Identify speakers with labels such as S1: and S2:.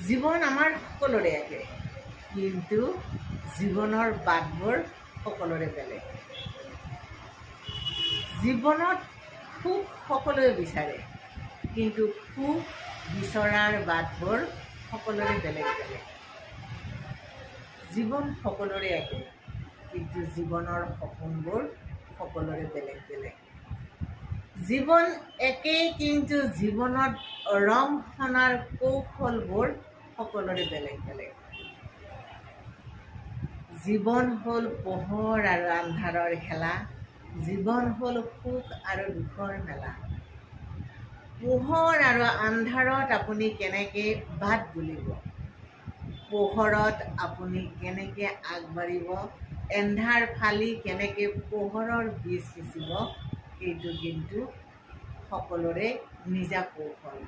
S1: জীৱন আমাৰ সকলোৰে একে, কিন্তু জীৱনৰ বাটবোৰ সকলোৰে বেলেগ। জীৱনত সুখ সকলোৱে বিচাৰে, কিন্তু সুখ বিচৰাৰ বাটবোৰ সকলোৰে বেলেগ বেলেগ। জীৱন সকলোৰে একে, কিন্তু জীৱনৰ সপোনবোৰ সকলোৰে বেলেগ বেলেগ। জীৱন একেই, কিন্তু জীৱনত ৰং সনাৰ কৌশলবোৰ সকলোৰে বেলেগ বেলেগ। জীৱন হ'ল পোহৰ আৰু আন্ধাৰৰ খেলা, জীৱন হ'ল সুখ আৰু দুখৰ মেলা। পোহৰ আৰু আন্ধাৰত আপুনি কেনেকৈ বাট বুলিব, পোহৰত আপুনি কেনেকৈ আগবাঢ়িব, এন্ধাৰ ফালি কেনেকৈ পোহৰৰ বীজ সিঁচিব, সেইটো কিন্তু সকলোৰে নিজা কৌশল।